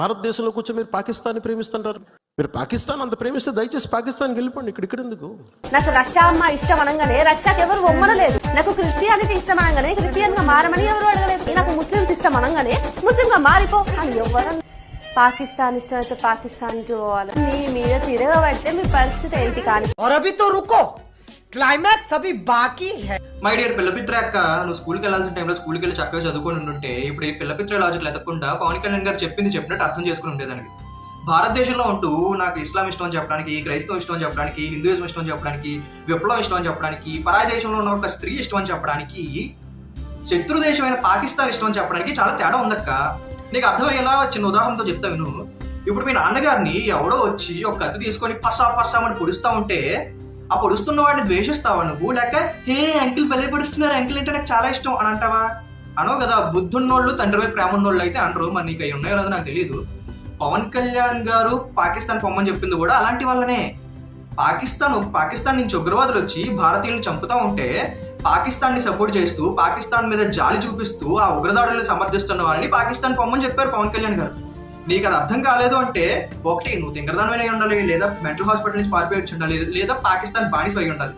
భారతదేశంలో కూర్చొని మీరు పాకిస్తాన్ని ప్రేమిస్తుంటారు. మీరు పాకిస్తాన్ అంత ప్రేమిస్తే దయచేసి పాకిస్తాన్కి వెళ్ళిపోండి. ఇక్కడ ఎందుకు? నాకు రష్యా అమ్మ ఇష్టం అనగానే రష్యాకి ఎవరు ఒమ్మనలేదు. నాకు క్రిస్టియానిటీ ఇష్టం అనగానే క్రిస్టియన్ గా మారమని ఎవరు అడగలేదు. నాకు ముస్లింస్ ఇష్టం అనగానే ముస్లిం గా మారిపో అని ఎవరు. పాకిస్తాన్ ఇష్టం అయితే పాకిస్తాన్ కి పోవాలి. మీ మీద తిరగబడితే మీ పరిస్థితి ఏంటి? కానీ క్లైమాక్స్ అభి బాకీ హై. మై డియర్ పిల్లపిత్ర అక్క, నువ్వు స్కూల్కి వెళ్ళాల్సిన టైంలో స్కూల్కి వెళ్ళి చక్కగా చదువుకొని ఉండుంటే ఇప్పుడు ఈ పిల్లపిత్ర లాజిక్ ఎత్తకుండా పవన్ కళ్యాణ్ గారు చెప్పింది చెప్పినట్టు అర్థం చేసుకుని ఉండేదానికి. భారతదేశంలో ఉంటూ నాకు ఇస్లాం ఇష్టం అని చెప్పడానికి, క్రైస్తవం ఇష్టం అని చెప్పడానికి, హిందూయిజం ఇష్టం అని చెప్పడానికి, విప్లవం ఇష్టం అని చెప్పడానికి, పరాయి దేశంలో ఉన్న ఒక స్త్రీ ఇష్టం అని చెప్పడానికి, శత్రు దేశమైన పాకిస్తాన్ ఇష్టం అని చెప్పడానికి చాలా తేడా ఉందక్క. నీకు అర్థమయ్యేలా చిన్న ఉదాహరణతో చెప్తా విను. ఇప్పుడు మీ నాన్నగారిని ఎవడో వచ్చి ఒక కత్తి తీసుకొని పస్సామని పొడుస్తా ఉంటే ఆ పొడుస్తున్న వాడిని ద్వేషిస్తావా నువ్వు? లేక హే అంకిల్ భలే పొడుస్తున్నారు, అంకిల్ అంటే నాకు చాలా ఇష్టం అని అంటావా? అనవు కదా. బుద్ధున్నోళ్ళు తండ్రి వైపు ప్రేమ ఉన్నోళ్ళు అయితే అంటారు. మరి నీకు అవి ఉన్నాయో లేదో నాకు తెలియదు. పవన్ కళ్యాణ్ గారు పాకిస్తాన్ పొమ్మని చెప్పింది కూడా అలాంటి వాళ్ళనే. పాకిస్తాన్ నుంచి ఉగ్రవాదులు వచ్చి భారతీయులను చంపుతా ఉంటే పాకిస్తాన్ ని సపోర్ట్ చేస్తూ, పాకిస్తాన్ మీద జాలి చూపిస్తూ ఆ ఉగ్రదాడులను సమర్థిస్తున్న వాళ్ళని పాకిస్తాన్ పొమ్మని చెప్పారు పవన్ కళ్యాణ్ గారు. నీకు అది అర్థం కాలేదు అంటే ఒకటి నువ్వు తింగరదానమైన ఉండాలి, లేదా మెంటల్ హాస్పిటల్ నుంచి పారిపోయి ఉండాలి, లేదా పాకిస్తాన్ బానిస అయి ఉండాలి.